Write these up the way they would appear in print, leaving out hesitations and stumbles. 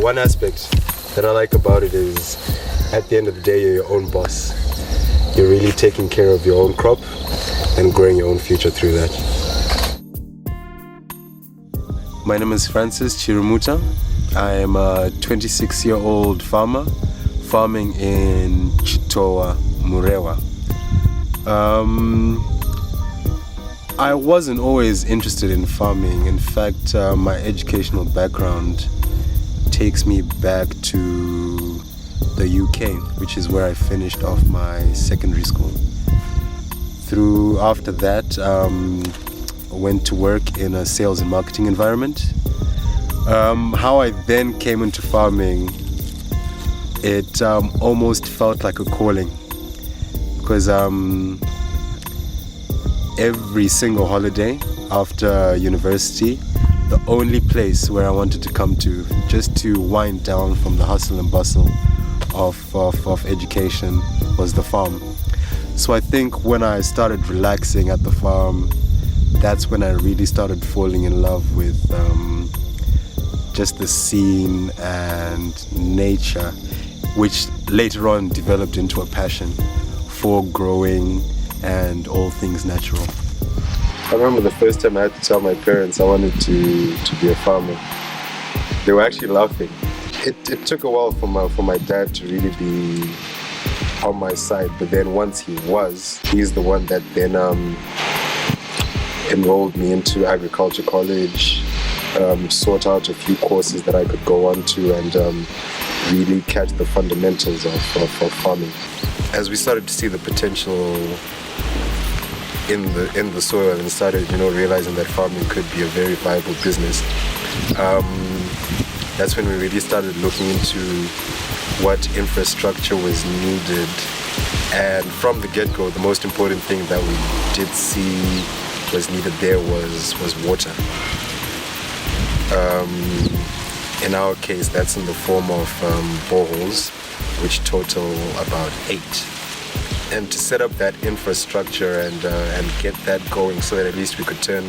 one aspect that I like about it is at the end of the day, you're your own boss. You're really taking care of your own crop and growing your own future through that. My name is Francis Chirimuuta. I am a 26-year-old farmer farming in Chitoa, Murewha. I wasn't always interested in farming. In fact, my educational background takes me back to the UK, which is where I finished off my secondary school. After that, I went to work in a sales and marketing environment. How I then came into farming, it almost felt like a calling, because every single holiday after university, the only place where I wanted to come to just to wind down from the hustle and bustle of education was the farm. So I think when I started relaxing at the farm, that's when I really started falling in love with just the scene and nature, which later on developed into a passion for growing and all things natural. I remember the first time I had to tell my parents I wanted to be a farmer. They were actually laughing. It took a while for my dad to really be on my side, but then once he's the one that then enrolled me into agriculture college, sought out a few courses that I could go on to and really catch the fundamentals of farming. As we started to see the potential in the soil and started realizing that farming could be a very viable business, that's when we really started looking into what infrastructure was needed. And from the get-go, the most important thing that we did see was needed there was water. In our case, that's in the form of boreholes, which total about 8. And to set up that infrastructure and get that going so that at least we could turn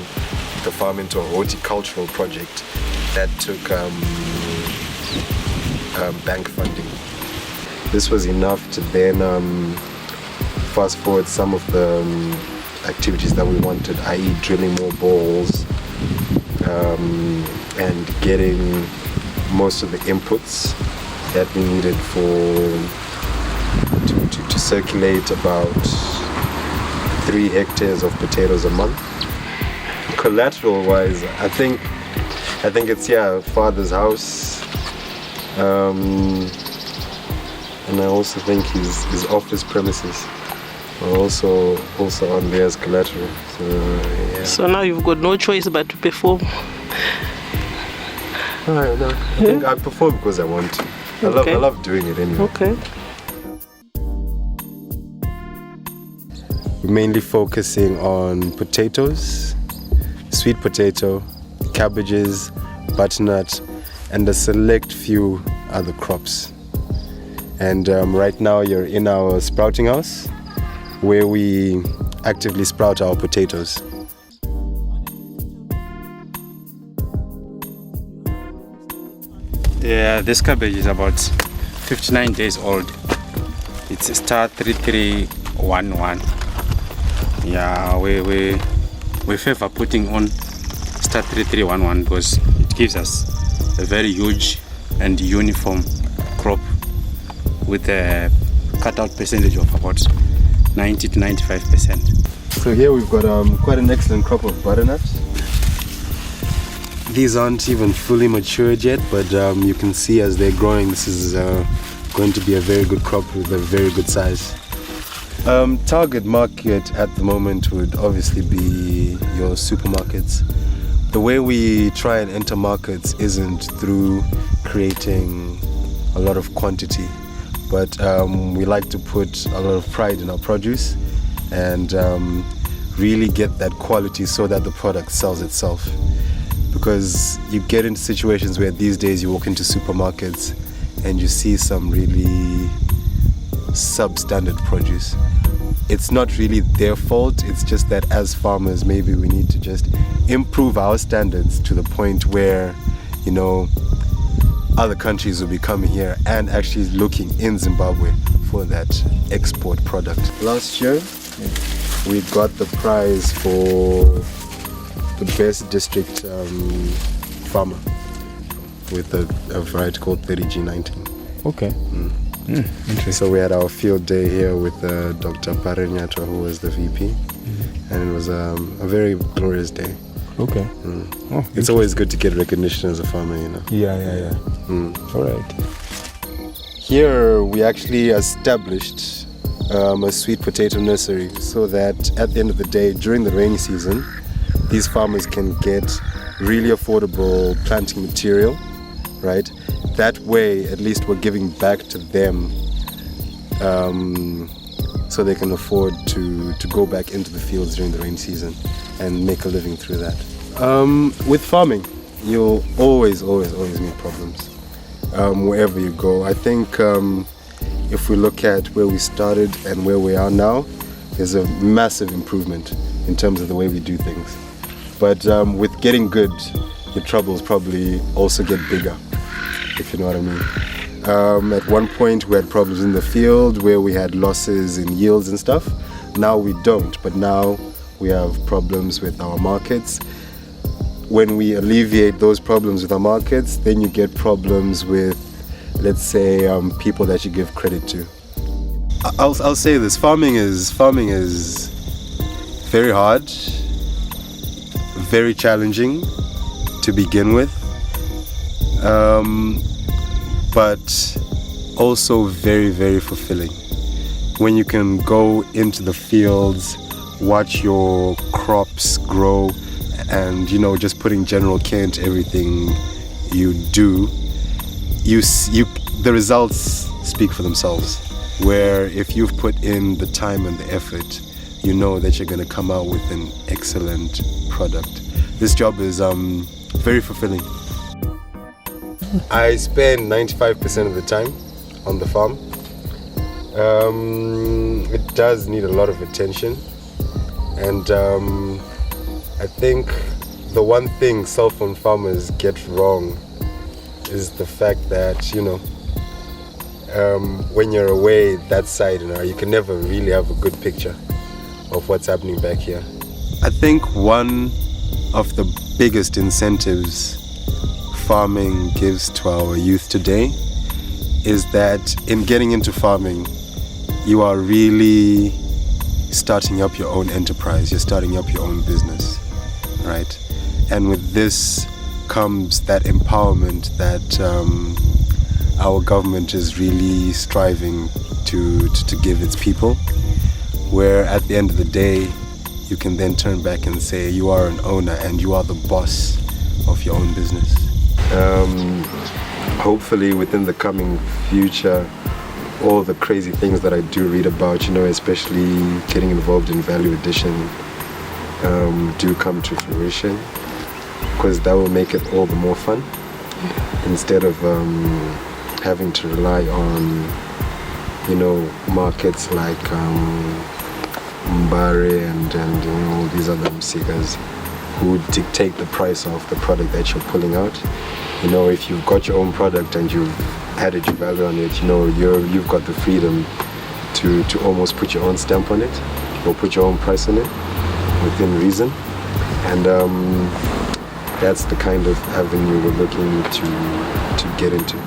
the farm into a horticultural project, that took bank funding. This was enough to then fast forward some of the activities that we wanted, i.e. drilling more boreholes and getting most of the inputs that we needed to circulate about 3 hectares of potatoes a month. Collateral wise, I think it's father's house, and I also think his office premises are also on there as collateral. So now you've got no choice but to perform. No, I think I perform because I want to. I love doing it anyway. Okay. We're mainly focusing on potatoes, sweet potato, cabbages, butternut, and a select few other crops. And right now you're in our sprouting house, where we actively sprout our potatoes. Yeah, this cabbage is about 59 days old. It's star 3311. Yeah, we favor putting on star 3311 because it gives us a very huge and uniform crop with a cutout percentage of about 90 to 95%. So here we've got quite an excellent crop of butternut. These aren't even fully matured yet, but you can see as they're growing, this is going to be a very good crop with a very good size. Target market at the moment would obviously be your supermarkets. The way we try and enter markets isn't through creating a lot of quantity, but we like to put a lot of pride in our produce and really get that quality so that the product sells itself. Because you get into situations where these days you walk into supermarkets and you see some really substandard produce. It's not really their fault, it's just that as farmers maybe we need to just improve our standards to the point where, other countries will be coming here and actually looking in Zimbabwe for that export product. Last year, we got the prize for the best district farmer with a variety called 30G19. Okay. Interesting. So we had our field day here with Dr. Parenyatwa, who was the VP, and it was a very glorious day. Okay. Oh, it's always good to get recognition as a farmer, you know. Yeah. All right. Here we actually established a sweet potato nursery so that at the end of the day, during the rainy season, these farmers can get really affordable planting material, right? That way, at least we're giving back to them so they can afford to go back into the fields during the rainy season and make a living through that. With farming, you'll always meet problems wherever you go. I think if we look at where we started and where we are now, there's a massive improvement in terms of the way we do things. But with getting good, your troubles probably also get bigger, if you know what I mean. At one point we had problems in the field where we had losses in yields and stuff. Now we don't, but now we have problems with our markets. When we alleviate those problems with our markets, then you get problems with, let's say, people that you give credit to. I'll say this, farming is very hard, very challenging to begin with, but also very, very fulfilling. When you can go into the fields, watch your crops grow, and just putting general care into everything you do, the results speak for themselves. Where if you've put in the time and the effort, you know that you're going to come out with an excellent product. This job is very fulfilling. I spend 95% of the time on the farm. It does need a lot of attention, and I think the one thing cell phone farmers get wrong is the fact that when you're away that side, you can never really have a good picture of what's happening back here. I think one of the biggest incentives farming gives to our youth today is that in getting into farming, you are really starting up your own enterprise, you're starting up your own business, right? And with this comes that empowerment that our government is really striving to give its people, where at the end of the day, you can then turn back and say you are an owner and you are the boss of your own business. Hopefully within the coming future, all the crazy things that I do read about, especially getting involved in value addition, do come to fruition, because that will make it all the more fun, instead of having to rely on markets like mbambaira and all these other msikas who dictate the price of the product that you're pulling out. If you've got your own product and you've added your value on it, you've got the freedom to almost put your own stamp on it or put your own price on it within reason. And that's the kind of avenue we're looking to get into.